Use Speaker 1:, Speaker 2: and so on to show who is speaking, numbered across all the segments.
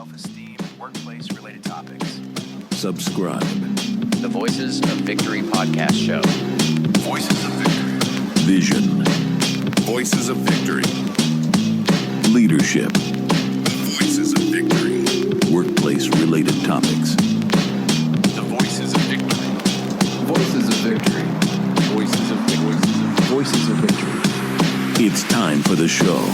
Speaker 1: self-esteem, workplace-related topics.
Speaker 2: Subscribe.
Speaker 3: The Voices of Victory podcast show.
Speaker 1: Voices of Victory.
Speaker 2: Vision.
Speaker 1: Voices of Victory.
Speaker 2: Leadership.
Speaker 1: Voices of Victory.
Speaker 2: Workplace-related topics.
Speaker 1: The Voices of Victory.
Speaker 3: Voices of Victory. Voices of Victory. Voices of Victory.
Speaker 2: It's time for the show.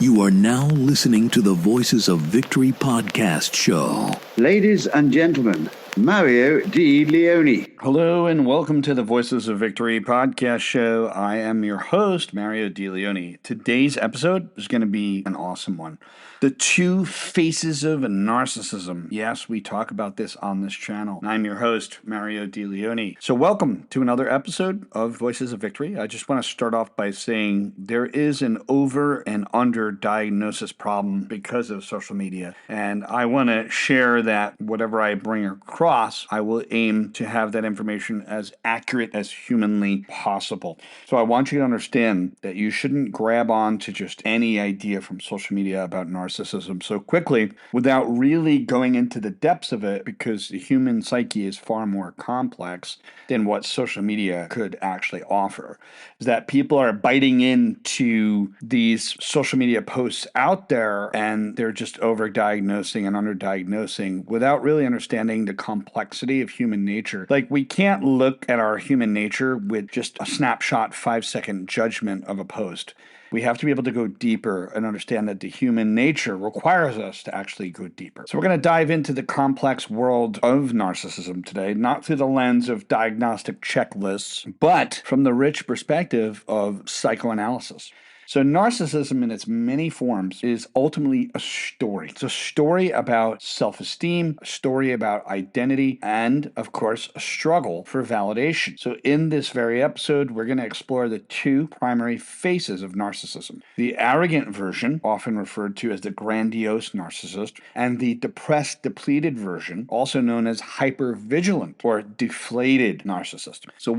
Speaker 2: You are now listening to the Voices of Victory podcast show.
Speaker 4: Ladies and gentlemen, Mario Di Leone.
Speaker 5: Hello and welcome to the Voices of Victory podcast show. I am your host, Mario Di Leone. Today's episode is going to be an awesome one. The Two Faces of Narcissism. Yes, we talk about this on this channel. And I'm your host, Mario Di Leone. So welcome to another episode of Voices of Victory. I just want to start off by saying there is an over and under diagnosis problem because of social media. And I want to share that whatever I bring across, I will aim to have that information as accurate as humanly possible. So I want you to understand that you shouldn't grab on to just any idea from social media about narcissism so quickly without really going into the depths of it, because the human psyche is far more complex than what social media could actually offer. Is that people are biting into these social media posts out there and they're just overdiagnosing and underdiagnosing without really understanding the complexity of human nature. Like, we can't look at our human nature with just a snapshot 5-second judgment of a post. We have to be able to go deeper and understand that the human nature requires us to actually go deeper. So we're going to dive into the complex world of narcissism today, not through the lens of diagnostic checklists, but from the rich perspective of psychoanalysis. So narcissism in its many forms is ultimately a story. It's a story about self-esteem, a story about identity, and, of course, a struggle for validation. So in this very episode, we're going to explore the two primary faces of narcissism. The arrogant version, often referred to as the grandiose narcissist, and the depressed, depleted version, also known as hypervigilant or deflated narcissist. So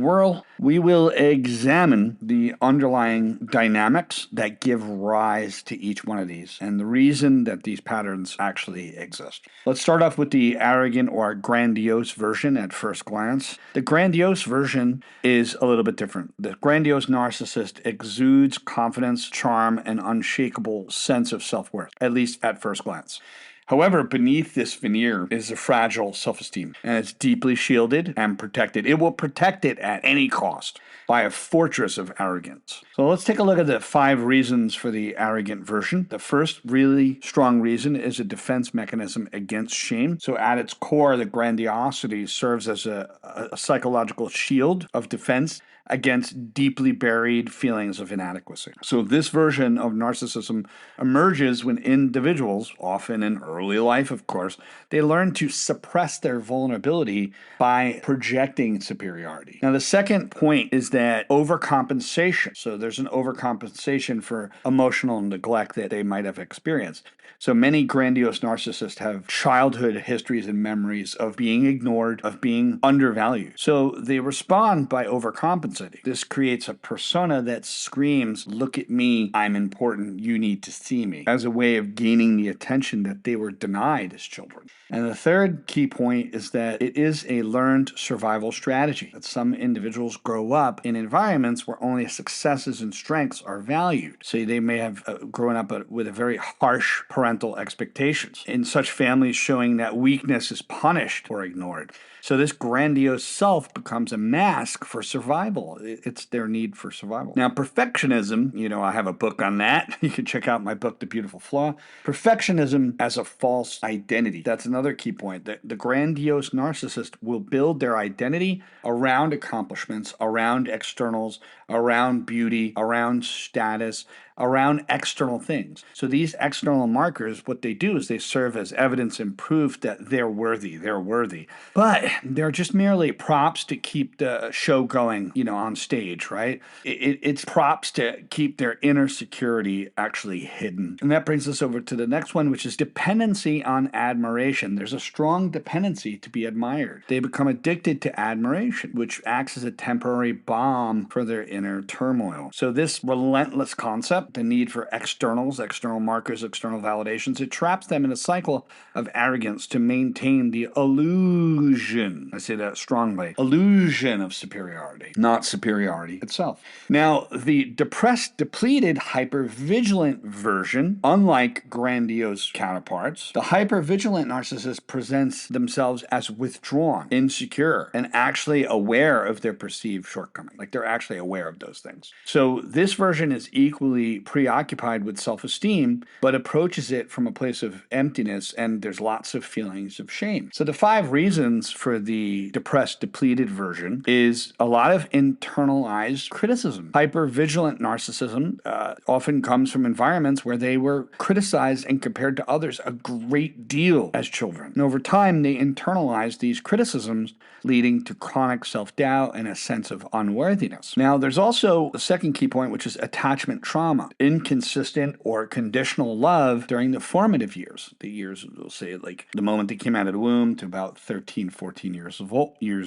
Speaker 5: we will examine the underlying dynamics that give rise to each one of these and the reason that these patterns actually exist. Let's start off with the arrogant or grandiose version at first glance. The grandiose version is a little bit different. The grandiose narcissist exudes confidence, charm, and unshakable sense of self-worth, at least at first glance. However, beneath this veneer is a fragile self-esteem, and it's deeply shielded and protected. It will protect it at any cost by a fortress of arrogance. So let's take a look at the 5 reasons for the arrogant version. The first really strong reason is a defense mechanism against shame. So at its core, the grandiosity serves as a psychological shield of defense against deeply buried feelings of inadequacy. So this version of narcissism emerges when individuals, often in early life, of course, they learn to suppress their vulnerability by projecting superiority. Now, the second point is that overcompensation. So there's an overcompensation for emotional neglect that they might have experienced. So many grandiose narcissists have childhood histories and memories of being ignored, of being undervalued. So they respond by overcompensating. This creates a persona that screams, "Look at me, I'm important, you need to see me," as a way of gaining the attention that they were denied as children. And the third key point is that it is a learned survival strategy, that some individuals grow up in environments where only successes and strengths are valued. So they may have grown up with a very harsh parental expectations, in such families showing that weakness is punished or ignored. So this grandiose self becomes a mask for survival. It's their need for survival. Now, perfectionism, I have a book on that. You can check out my book, The Beautiful Flaw. Perfectionism as a false identity. That's another key point. The grandiose narcissist will build their identity around accomplishments, around externals, around beauty, around status, around external things. So these external markers, what they do is they serve as evidence and proof that they're worthy. But they're just merely props to keep the show going, on stage, right? It's props to keep their inner security actually hidden. And that brings us over to the next one, which is dependency on admiration. There's a strong dependency to be admired. They become addicted to admiration, which acts as a temporary balm for their inner turmoil. So this relentless concept concept, the need for externals, external markers, external validations. It traps them in a cycle of arrogance to maintain the illusion, I say that strongly, illusion of superiority, not superiority itself. Now, the depressed, depleted, hypervigilant version, unlike grandiose counterparts, the hypervigilant narcissist presents themselves as withdrawn, insecure, and actually aware of their perceived shortcomings. Like they're actually aware of those things. So this version is equally preoccupied with self-esteem, but approaches it from a place of emptiness, and there's lots of feelings of shame. So the 5 reasons for the depressed, depleted version is a lot of internalized criticism. Hypervigilant narcissism often comes from environments where they were criticized and compared to others a great deal as children. And over time, they internalize these criticisms, leading to chronic self-doubt and a sense of unworthiness. Now, there's also a second key point, which is attachment trauma. Inconsistent or conditional love during the formative years. The years, we'll say, like the moment they came out of the womb to about 13, 14 years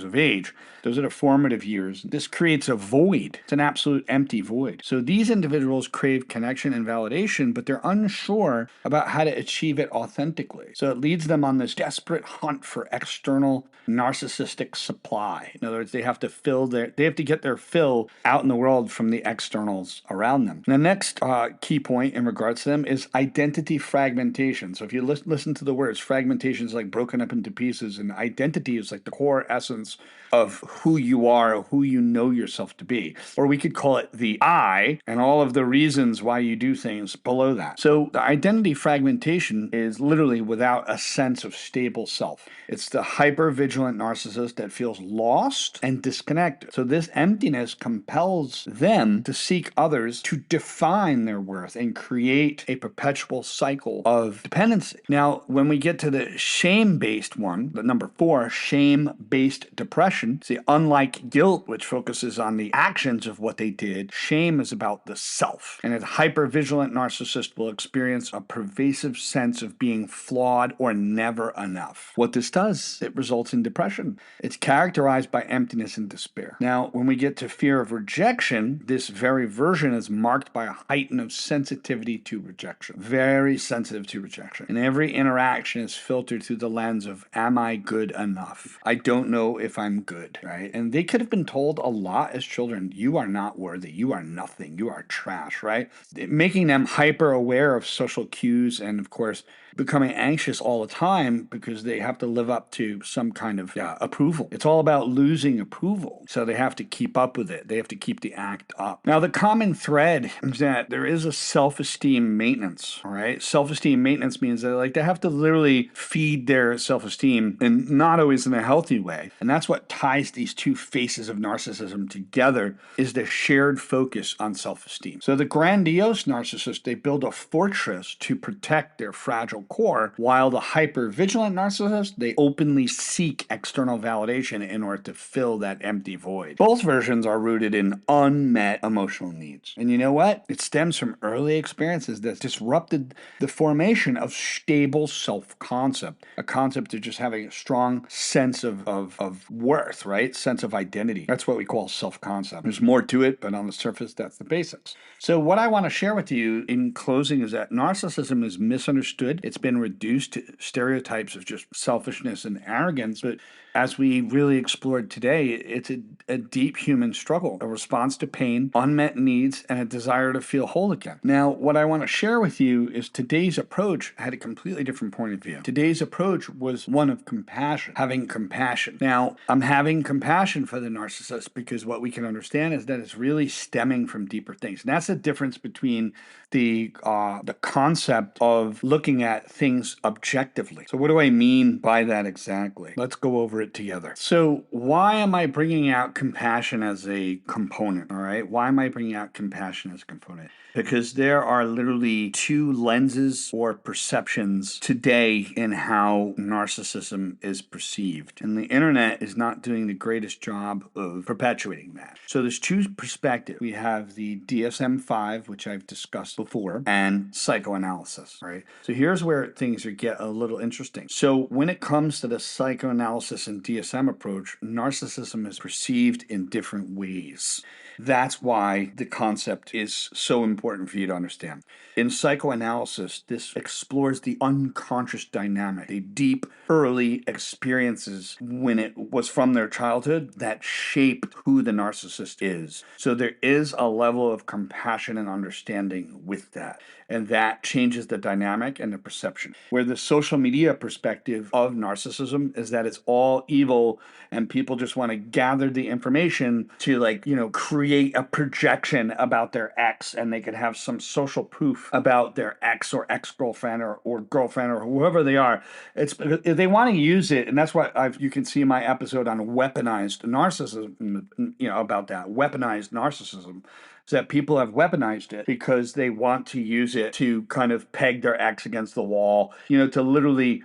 Speaker 5: of age. Those are the formative years. This creates a void. It's an absolute empty void. So these individuals crave connection and validation, but they're unsure about how to achieve it authentically. So it leads them on this desperate hunt for external narcissistic supply. In other words, they have to get their fill out in the world from the externals around them. And the next key point in regards to them is identity fragmentation. So if you listen to the words, fragmentation is like broken up into pieces, and identity is like the core essence of who you are, who you know yourself to be. Or we could call it the I, and all of the reasons why you do things below that. So the identity fragmentation is literally without a sense of stable self. It's the hypervigilant narcissist that feels lost and disconnected. So this emptiness compels them to seek others to define their worth and create a perpetual cycle of dependency. Now, when we get to the shame-based one, the number 4, shame-based depression, see, unlike guilt, which focuses on the actions of what they did, shame is about the self. And a hypervigilant narcissist will experience a pervasive sense of being flawed or never enough. What this does, it results in depression. It's characterized by emptiness and despair. Now, when we get to fear of rejection, this very version is marked by a heightened of sensitivity to rejection. Very sensitive to rejection. And every interaction is filtered through the lens of, am I good enough? I don't know if I'm good, right? And they could have been told a lot as children, you are not worthy, you are nothing, you are trash, right? Making them hyper aware of social cues and, of course, becoming anxious all the time because they have to live up to some kind of approval. It's all about losing approval. So they have to keep up with it. They have to keep the act up. Now, the common thread is that there is a self-esteem maintenance, all right? Self-esteem maintenance means that they have to literally feed their self-esteem, and not always in a healthy way. And that's what ties these 2 faces of narcissism together, is the shared focus on self-esteem. So the grandiose narcissist, they build a fortress to protect their fragile core, while the hypervigilant narcissist, they openly seek external validation in order to fill that empty void. Both versions are rooted in unmet emotional needs. And you know what? It stems from early experiences that disrupted the formation of stable self-concept, a concept of just having a strong sense of worth, right? Sense of identity. That's what we call self-concept. There's more to it, but on the surface, that's the basics. So what I want to share with you in closing is that narcissism is misunderstood. It's been reduced to stereotypes of just selfishness and arrogance, but as we really explored today, it's a deep human struggle, a response to pain, unmet needs, and a desire to feel whole again. Now, what I want to share with you is today's approach had a completely different point of view. Today's approach was one of compassion, having compassion. Now, I'm having compassion for the narcissist because what we can understand is that it's really stemming from deeper things. And that's the difference between the concept of looking at things objectively. So what do I mean by that exactly? Let's go over it together. So why am I bringing out compassion as a component? All right. Why am I bringing out compassion as a component? Because there are literally 2 lenses or perceptions today in how narcissism is perceived. And the internet is not doing the greatest job of perpetuating that. So there's 2 perspectives. We have the DSM-5, which I've discussed before, and psychoanalysis, right? So here's where things get a little interesting. So when it comes to the psychoanalysis and DSM approach, narcissism is perceived in different ways. That's why the concept is so important for you to understand. In psychoanalysis, this explores the unconscious dynamic, the deep, early experiences when it was from their childhood that shaped who the narcissist is. So there is a level of compassion and understanding with that. And that changes the dynamic and the perception. Where the social media perspective of narcissism is that it's all evil and people just want to gather the information to, like, create a projection about their ex, and they could have some social proof about their ex or ex-girlfriend or girlfriend or whoever they are. It's they want to use it, and that's what you can see my episode on weaponized narcissism, about that weaponized narcissism. So that people have weaponized it because they want to use it to kind of peg their ex against the wall, to literally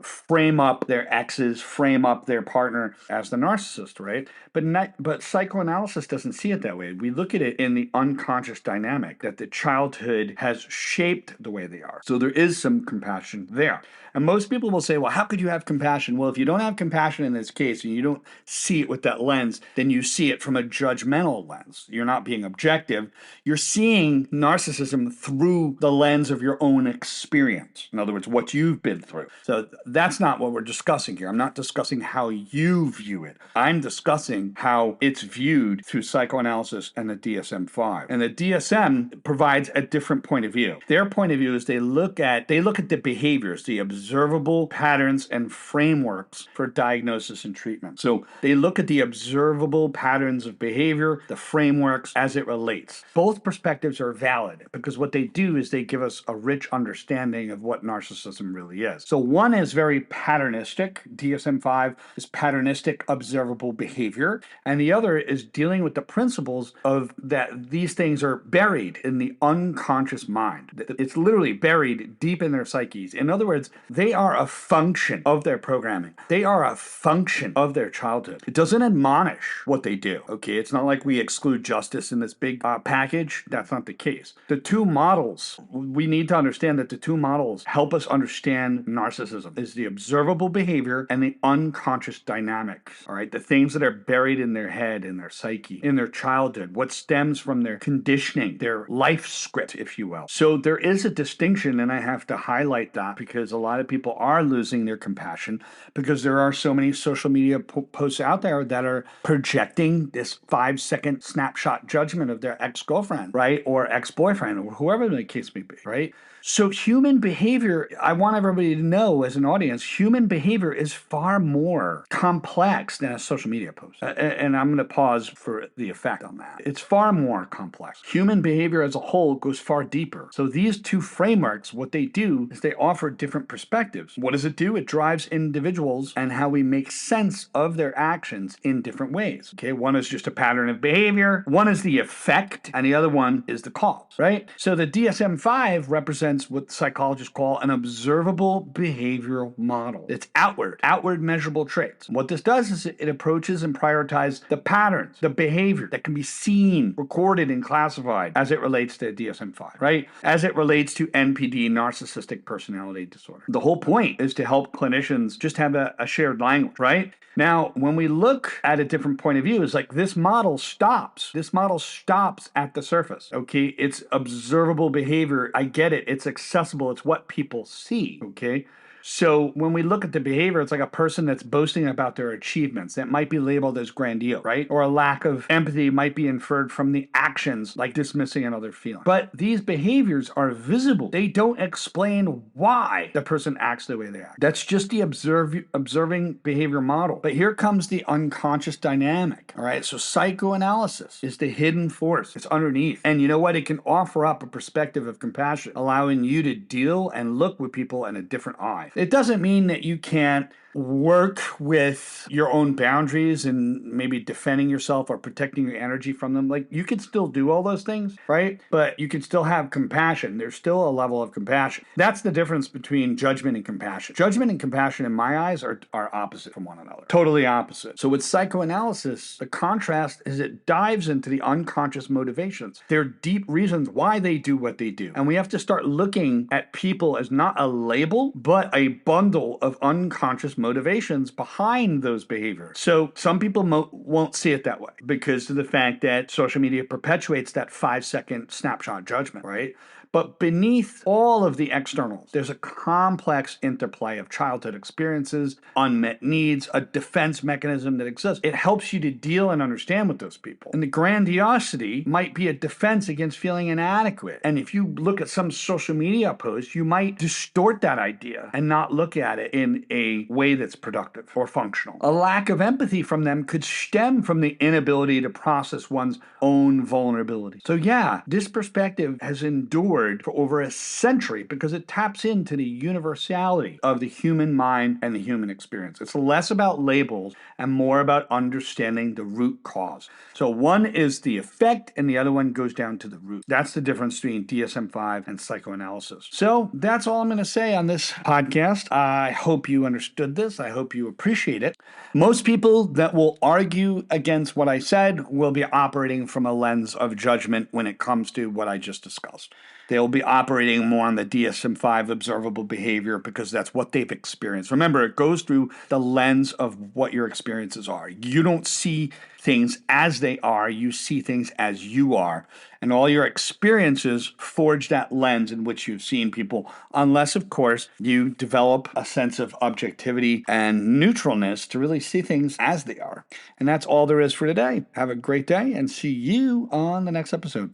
Speaker 5: frame up their exes, frame up their partner as the narcissist, right? But psychoanalysis doesn't see it that way. We look at it in the unconscious dynamic that the childhood has shaped the way they are. So there is some compassion there. And most people will say, well, how could you have compassion? Well, if you don't have compassion in this case and you don't see it with that lens, then you see it from a judgmental lens. You're not being objective. You're seeing narcissism through the lens of your own experience. In other words, what you've been through. So that's not what we're discussing here. I'm not discussing how you view it. I'm discussing how it's viewed through psychoanalysis and the DSM-5. And the DSM provides a different point of view. Their point of view is they look at the behaviors, the observable patterns and frameworks for diagnosis and treatment. So they look at the observable patterns of behavior, the frameworks as it relates. Both perspectives are valid because what they do is they give us a rich understanding of what narcissism really is. So one is very patternistic. DSM-5 is patternistic observable behavior, and the other is dealing with the principles of that these things are buried in the unconscious mind. It's literally buried deep in their psyches. In other words, they are a function of their programming. They are a function of their childhood. It doesn't admonish what they do, okay? It's not like we exclude justice in this big package. That's not the case. The two models, we need to understand that the two models help us understand narcissism is the observable behavior and the unconscious dynamics, all right? The things that are buried in their head, in their psyche, in their childhood, what stems from their conditioning, their life script, if you will. So there is a distinction, and I have to highlight that because a lot of people are losing their compassion because there are so many social media posts out there that are projecting this 5-second snapshot judgment of their ex-girlfriend, right? Or ex-boyfriend, or whoever the case may be, right? So human behavior, I want everybody to know as an audience, human behavior is far more complex than a social media post. And I'm going to pause for the effect on that. It's far more complex. Human behavior as a whole goes far deeper. So these two frameworks, what they do is they offer different perspectives. What does it do? It drives individuals and how we make sense of their actions in different ways. Okay, one is just a pattern of behavior, one is the effect, and the other one is the cause, right? So the DSM-5 represents what psychologists call an observable behavioral model. It's outward measurable traits. What this does is it approaches and prioritizes the patterns, the behavior that can be seen, recorded, and classified as it relates to DSM-5, right? As it relates to NPD, narcissistic personality disorder. The whole point is to help clinicians just have a shared language, right? Now, when we look at a different point of view, it's like this model stops. This model stops at the surface, okay? It's observable behavior. I get it. It's accessible. It's what people see, okay? So when we look at the behavior, it's like a person that's boasting about their achievements. That might be labeled as grandiose, right? Or a lack of empathy might be inferred from the actions, like dismissing another feeling. But these behaviors are visible. They don't explain why the person acts the way they act. That's just the observing behavior model. But here comes the unconscious dynamic, all right? So psychoanalysis is the hidden force. It's underneath. And you know what? It can offer up a perspective of compassion, allowing you to deal and look with people in a different eye. It doesn't mean that you can't work with your own boundaries and maybe defending yourself or protecting your energy from them. Like, you can still do all those things, right? But you can still have compassion. There's still a level of compassion. That's the difference between judgment and compassion. Judgment and compassion, in my eyes, are opposite from one another. Totally opposite. So with psychoanalysis, the contrast is it dives into the unconscious motivations. There are deep reasons why they do what they do. And we have to start looking at people as not a label, but a bundle of unconscious motivations behind those behaviors. So some people won't see it that way because of the fact that social media perpetuates that 5-second snapshot judgment, right? But beneath all of the externals, there's a complex interplay of childhood experiences, unmet needs, a defense mechanism that exists. It helps you to deal and understand with those people. And the grandiosity might be a defense against feeling inadequate. And if you look at some social media posts, you might distort that idea and not look at it in a way that's productive or functional. A lack of empathy from them could stem from the inability to process one's own vulnerability. So yeah, this perspective has endured for over a century because it taps into the universality of the human mind and the human experience. It's less about labels and more about understanding the root cause. So one is the effect and the other one goes down to the root. That's the difference between DSM-5 and psychoanalysis. So that's all I'm going to say on this podcast. I hope you understood this. I hope you appreciate it. Most people that will argue against what I said will be operating from a lens of judgment when it comes to what I just discussed. They'll be operating more on the DSM-5 observable behavior because that's what they've experienced. Remember, it goes through the lens of what your experiences are. You don't see things as they are, you see things as you are. And all your experiences forge that lens in which you've seen people, unless, of course, you develop a sense of objectivity and neutralness to really see things as they are. And that's all there is for today. Have a great day and see you on the next episode.